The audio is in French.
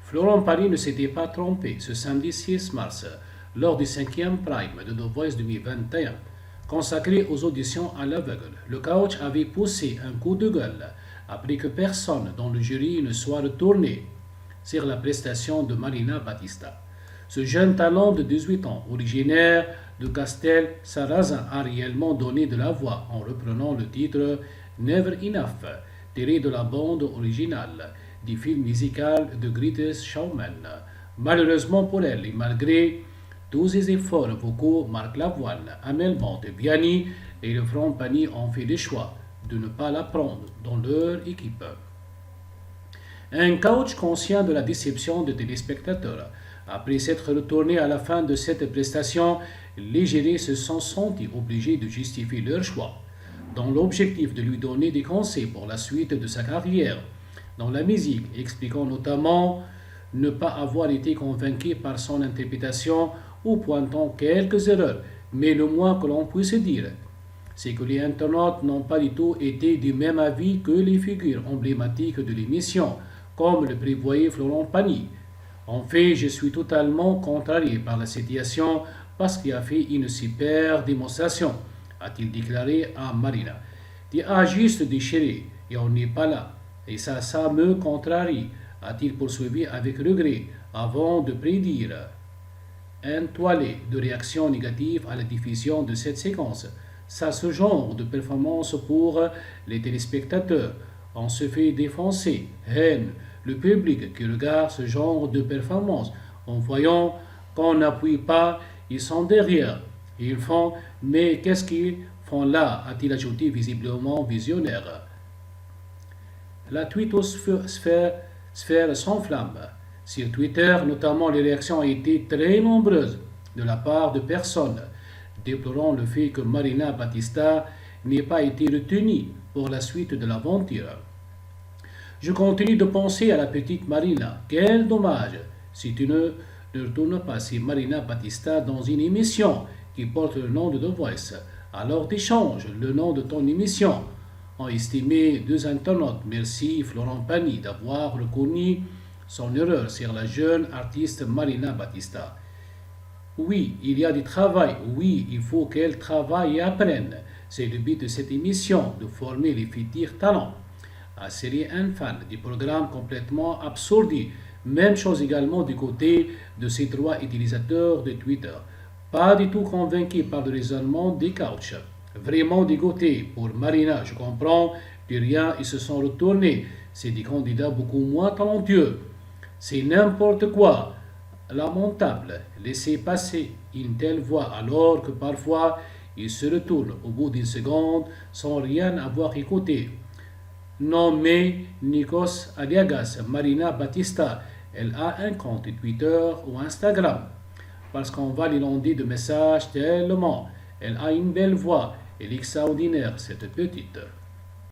Florent Pagny ne s'était pas trompé ce samedi 6 mars, lors du 5e Prime de The Voice 2021, consacré aux auditions à l'aveugle. Le coach avait poussé un coup de gueule après que personne dans le jury ne soit retourné sur la prestation de Marina Battista. Ce jeune talent de 18 ans, originaire de Castel Sarrazin, a réellement donné de la voix en reprenant le titre Never Enough, tiré de la bande originale du film musical The Greatest Showman. Malheureusement pour elle, et malgré tous ses efforts vocaux, Marc Lavoine, Amel Bent, Vianney et le Florent Pagny ont fait le choix de ne pas la prendre dans leur équipe. Un coach conscient de la déception des téléspectateurs. Après s'être retourné à la fin de cette prestation, les jurés se sont sentis obligés de justifier leur choix, dans l'objectif de lui donner des conseils pour la suite de sa carrière dans la musique, expliquant notamment ne pas avoir été convaincu par son interprétation ou pointant quelques erreurs, mais le moins que l'on puisse dire, c'est que les internautes n'ont pas du tout été du même avis que les figures emblématiques de l'émission, comme le prévoyait Florent Pagny. En fait, je suis totalement contrarié par la situation parce qu'il a fait une super démonstration, a-t-il déclaré à Marina. Tu as juste déchiré et on n'est pas là. Et ça me contrarie, a-t-il poursuivi avec regret, avant de prédire un toilet de réactions négatives à la diffusion de cette séquence. Ça, ce genre de performance pour les téléspectateurs. On se fait défoncer, haine, le public qui regarde ce genre de performance. En voyant qu'on n'appuie pas, ils sont derrière. Ils font, mais qu'est-ce qu'ils font là, a-t-il ajouté visiblement visionnaire. La twittosphère s'enflamme. Sur Twitter, notamment, les réactions ont été très nombreuses de la part de personnes déplorant le fait que Marina Battista n'ait pas été retenue pour la suite de l'aventure. Je continue de penser à la petite Marina. Quel dommage si tu ne retournes pas si Marina Battista dans une émission qui porte le nom de The Voice. Alors tu changes le nom de ton émission. Ont estimé deux internautes. Merci Florent Pagny d'avoir reconnu son erreur sur la jeune artiste Marina Battista. Oui, il y a du travail. Oui, il faut qu'elle travaille et apprenne. C'est le but de cette émission, de former les futurs talents. A série un fan du programme complètement absourdé. Même chose également du côté de ces trois utilisateurs de Twitter. Pas du tout convaincus par le raisonnement des coachs. Vraiment dégoûté pour Marina, je comprends, puis rien, ils se sont retournés. C'est des candidats beaucoup moins talentueux. C'est n'importe quoi. Lamentable. Laisser passer une telle voix alors que parfois ils se retournent au bout d'une seconde sans rien avoir écouté. Non mais Nikos Aliagas, Marina Battista, elle a un compte Twitter ou Instagram. Parce qu'on va l'inonder de messages tellement. Elle a une belle voix. Elle est extraordinaire, cette petite.